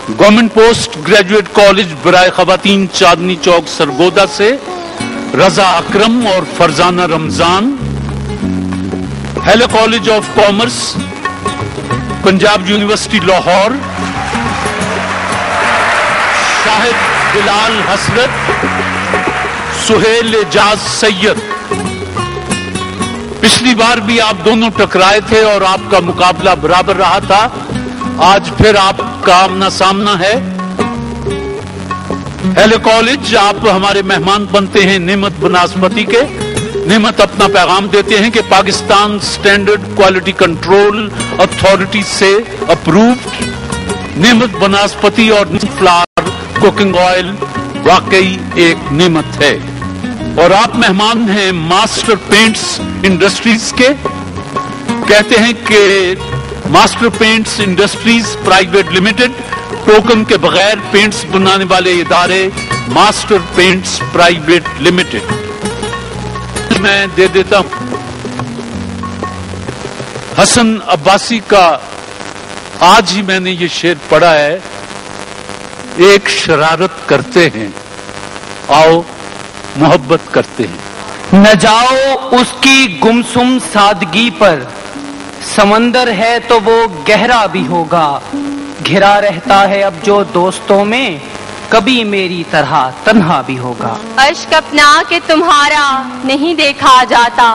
Government post graduate college बराए खवातीन चांदनी चौक सरगोदा से रजा अकरम और Farzana Ramzan, hello college of commerce Punjab university Lahore, Shahid Bilal हसरत, सुहेल एजाज सैयद। पिछली बार भी आप दोनों टकराए थे और आपका मुकाबला बराबर रहा था। आज फिर आपका आमना सामना है। हेलो कॉलेज, आप हमारे मेहमान बनते हैं नेमत बनास्पति के। नेमत अपना पैगाम देते हैं कि Pakistan standard quality control authority से अप्रूव्ड नेमत बनास्पति और फ्लावर कुकिंग ऑयल वाकई एक नेमत है। और आप मेहमान हैं मास्टर पेंट्स इंडस्ट्रीज के। कहते हैं कि master paints industries private limited, token के बगैर पेंट्स बनाने वाले इदारे मास्टर पेंट्स प्राइवेट लिमिटेड। मैं दे देता हूं हसन अब्बासी का। आज ही मैंने ये शेर पढ़ा है, एक शरारत करते हैं, आओ मोहब्बत करते हैं। न जाओ उसकी गुमसुम सादगी पर, समंदर है तो वो गहरा भी होगा। घिरा रहता है अब जो दोस्तों में, कभी मेरी तरह तन्हा भी होगा। अश्क अपना के तुम्हारा नहीं देखा जाता,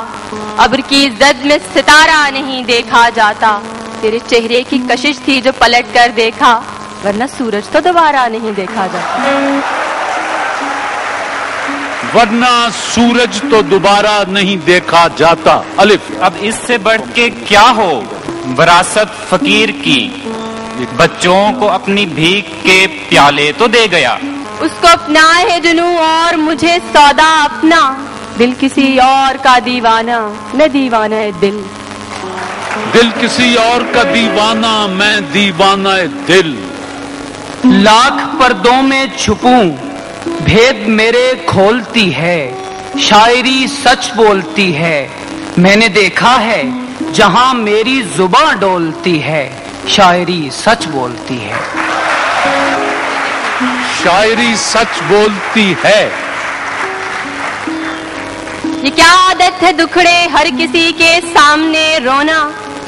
अब्र की जद में सितारा नहीं देखा जाता। तेरे चेहरे की कशिश थी जो पलट कर देखा, वरना सूरज तो दोबारा नहीं देखा जाता। वरना सूरज तो दोबारा नहीं देखा जाता। अलिफ। अब इससे बढ़ के क्या हो विरासत फकीर की, बच्चों को अपनी भीख के प्याले तो दे गया। उसको अपना है जुनू और मुझे सौदा अपना, दिल किसी और का दीवाना, मैं दीवाना है दिल। दिल किसी और का दीवाना, मैं दीवाना है दिल। लाख पर्दों में छुपूं, भेद मेरे खोलती है। शायरी सच बोलती है, मैंने देखा है जहां मेरी जुबां डोलती है। शायरी सच बोलती है। शायरी सच बोलती है। ये क्या आदत है दुखड़े हर किसी के सामने रोना,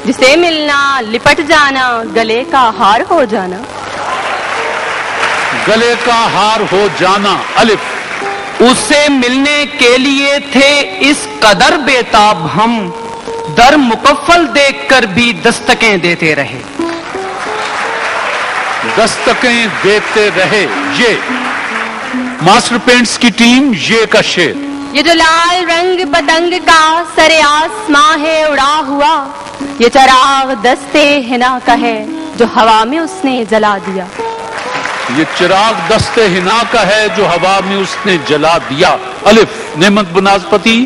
जिसे मिलना लिपट जाना, गले का हार हो जाना। गले का हार हो जाना। अलिफ। उससे मिलने के लिए थे इस कदर बेताब हम, दर मुकफ्फल देखकर भी दस्तकें देते रहे। दस्तकें देते रहे। ये मास्टर पेंट्स की टीम, ये का शेर। ये जो लाल रंग पतंग का सरे आसमां है उड़ा हुआ, ये चराग दस्ते हिना का है जो हवा में उसने जला दिया। ये चिराग दस्ते हिना का है जो हवा में उसने जला दिया। अलिफ। नेमत बनास्पति।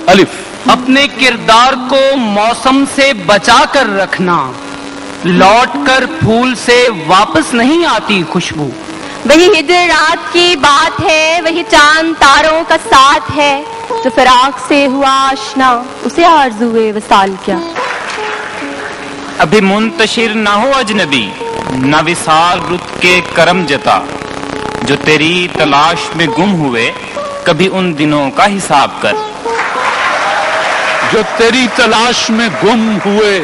अलिफ। अपने किरदार को मौसम से बचा कर रखना, लौट कर फूल से वापस नहीं आती खुशबू। वही हिजर रात की बात है, वही चांद तारों का साथ है, जो फिराक से हुआ आशना, उसे आरज़ुए वसाल क्या। अभी मुंतशिर ना हो अजनबी, न विसाल रुत के करम जता, जो तेरी तलाश में गुम हुए, कभी उन दिनों का हिसाब कर। जो तेरी तलाश में गुम हुए,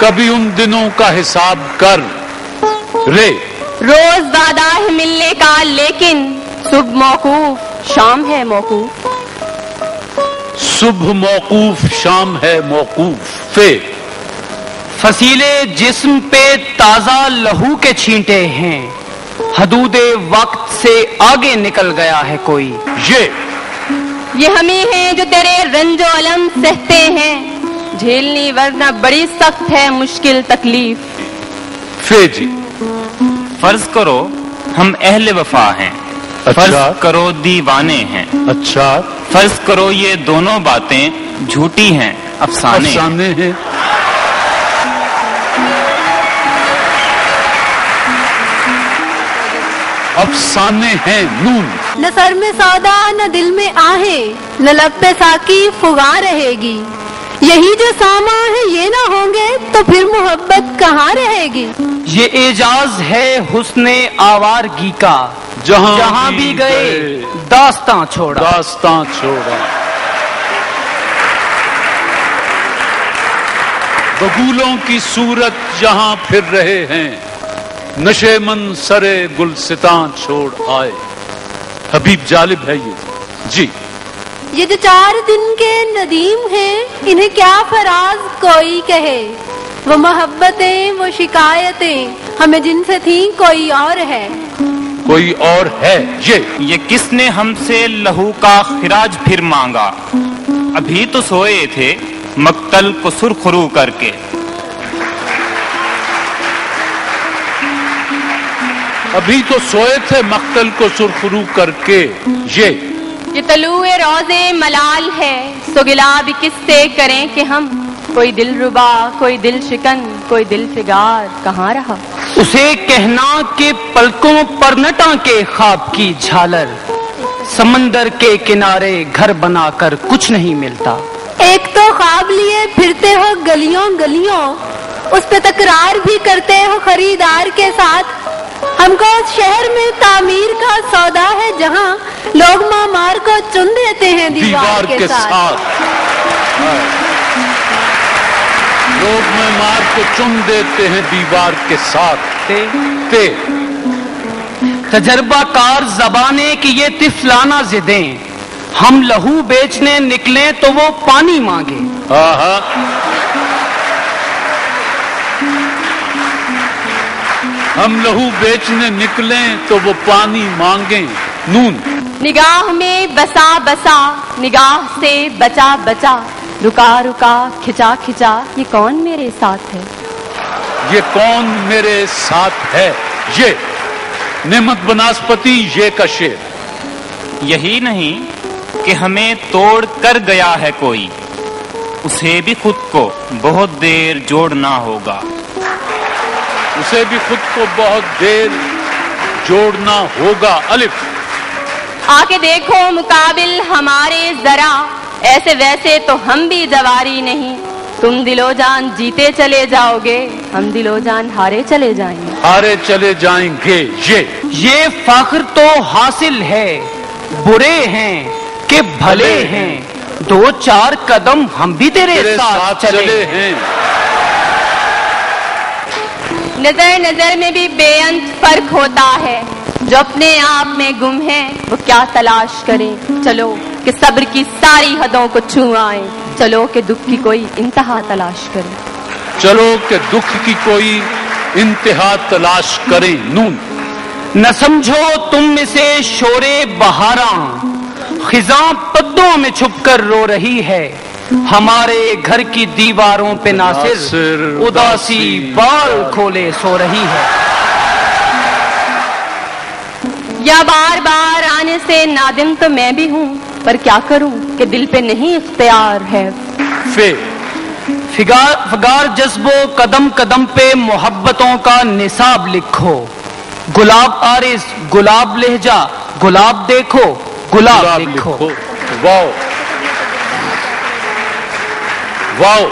कभी उन दिनों का हिसाब कर। रे। रोज वादा है मिलने का, लेकिन सुबह मौकूफ शाम है मौकूफ। सुबह मौकूफ शाम है मौकूफ। फे। फसीले जिस्म पे ताजा लहू के छींटे हैं, हदूदे वक्त से आगे निकल गया है कोई। ये हम ही हैं जो तेरे रंजो अलम सहते हैं, झेलनी वरना बड़ी सख्त है मुश्किल तकलीफ। फेजी। फर्ज करो हम अहले वफा हैं, फर्ज करो दीवाने हैं। अच्छा। फर्ज करो ये दोनों बातें झूठी हैं, अफसाने हैं। अफसाने हैं। नून। न सर में सौदा न दिल में आहे, न लब पे साकी फुगा रहेगी। یہی جو ساما ہے یہ نہ ہوں گے تو پھر محبت کہاں رہے گی؟ یہ اعجاز ہے حسن آوارگی کا، جہاں بھی گئے داستاں چھوڑا۔ بگولوں کی صورت جہاں پھر رہے ہیں، نشے من سرے گلستان چھوڑ آئے۔ حبیب جالب ہے یہ جی۔ یہ جو 4 دن کے ندیم ہیں انہیں کیا فراز کوئی کہے، وہ محبتیں وہ شکایتیں ہمیں جن سے تھیں کوئی اور ہے۔ کوئی اور ہے یہ کس نے ہم سے لہو کا خراج پھر مانگا، ابھی تو سوئے تھے مقتل کو سرخرو کر کے۔ ابھی تو سوئے تھے مقتل کو سرخرو کر کے۔ یہ طلوع روزے ملال ہے، سو گلا بھی کس سے کریں کہ ہم، کوئی دل ربا کوئی دل شکن کوئی دل فگار کہاں رہا۔ اسے کہنا کہ پلکوں پر نہ ٹانکے خواب کی جھالر، سمندر کے کنارے گھر بنا کر کچھ نہیں ملتا۔ ایک تو خواب لیے پھرتے ہو گلیوں گلیوں، اس پہ تکرار بھی کرتے ہو خریدار کے ساتھ۔ ہم کو اس شہر میں تعمیر کا سودا ہے جہاں لوگ معمار کو چن دیتے ہیں دیوار کے ساتھ۔ لوگ معمار کو چن دیتے ہیں دیوار کے ساتھ۔ تجربہ کار زبانے کی یہ طفلانہ ضدیں، ہم لہو بیچنے نکلیں تو وہ پانی مانگے۔ ہم لہو بیچنے نکلیں تو وہ پانی مانگیں۔ نون نگاہ میں بسا بسا نگاہ سے بچا بچا، رکا رکا کھچا کھچا، یہ کون میرے ساتھ ہے؟ یہ کون میرے ساتھ ہے؟ یہ نعمت بناسپتی یہ کا شعر۔ یہی نہیں کہ ہمیں توڑ کر گیا ہے کوئی، اسے بھی خود کو بہت دیر جوڑنا ہوگا۔ اسے بھی خود کو بہت دیر جوڑنا ہوگا۔ الف آ کے دیکھو مقابل ہمارے ذرا، ایسے ویسے تو ہم بھی جواری نہیں، تم دلو جان جیتے چلے جاؤ گے، ہم دلو جان ہارے چلے جائیں گے۔ ہارے چلے جائیں گے۔ یہ فخر تو حاصل ہے، برے ہیں کہ بھلے ہیں، 2-4 قدم ہم بھی تیرے ساتھ چلے ہیں۔ نظر نظر میں بھی بے انت فرق ہوتا ہے، جو اپنے آپ میں گم ہے وہ کیا تلاش کریں۔ چلو کہ صبر کی ساری حدوں کو چھو آئیں، چلو کہ دکھ کی کوئی انتہا تلاش کریں۔ چلو کہ دکھ کی کوئی انتہا تلاش کریں۔ نون نہ سمجھو تم اسے شورے بہاراں، خزاں پدوں میں چھپ کر رو رہی ہے، ہمارے گھر کی دیواروں پہ ناصر اداسی بال کھولے سو رہی ہے۔ یا بار بار آنے سے نادم تو میں بھی ہوں، پر کیا کروں کہ دل پہ نہیں اختیار ہے۔ فگار جذبو قدم قدم پہ محبتوں کا نصاب لکھو، گلاب عارض گلاب لہجہ، گلاب دیکھو گلاب لکھو۔ واو واو۔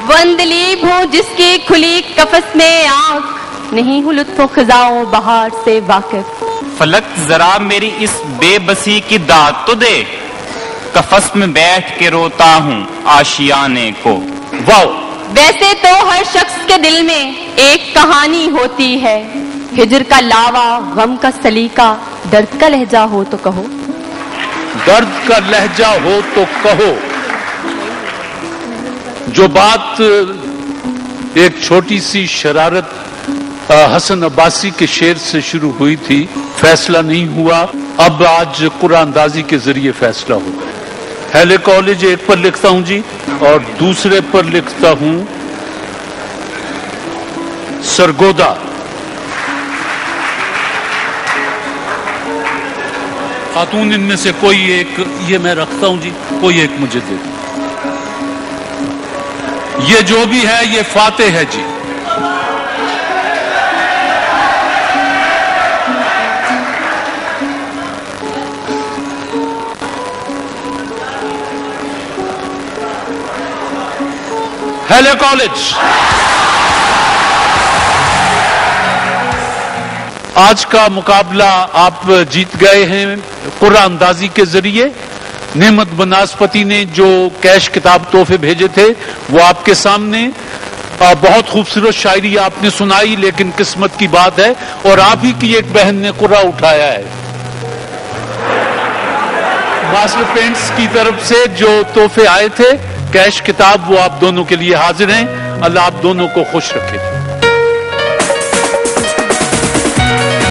وہ اندلیب ہوں جس کی کھلی قفس میں آنکھ، نہیں ہوں لطف و خزاؤں بہار سے واقف۔ فلک ذرا میری اس بے بسی کی داد تو دے، قفس میں بیٹھ کے روتا ہوں آشیانے کو۔ واو۔ ویسے تو ہر شخص کے دل میں ایک کہانی ہوتی ہے، ہجر کا لاوا غم کا سلیقہ، درد کا لہجہ ہو تو کہو۔ درد کا لہجہ ہو تو کہو۔ جو بات ایک چھوٹی سی شرارت حسن عباسی کے شعر سے شروع ہوئی تھی، فیصلہ نہیں ہوا، اب آج قرآن اندازی کے ذریعے فیصلہ ہوگا۔ ہیلے کالج ایک پر لکھتا ہوں جی، اور دوسرے پر لکھتا ہوں سرگودا۔ خاتون ان میں سے کوئی ایک، یہ میں رکھتا ہوں جی، کوئی ایک مجھے دے دیں۔ یہ جو بھی ہے یہ فاتح ہے جی۔ हैले कॉलेज। आज का मुकाबला आप जीत गए हैं कुर्रा अंदाजी के जरिए। नेमत बनास्पति ने जो कैश किताब तोहफे भेजे थे वो आपके सामने। बहुत खूबसूरत शायरी आपने सुनाई, लेकिन किस्मत की बात है और आप ही की एक बहन ने कुर्रा उठाया है। मास्टर पेंट्स की तरफ से जो तोहफे आए थे कैश किताब, वो आप दोनों के लिए हाजिर हैं। अल्लाह आप दोनों को खुश रखे।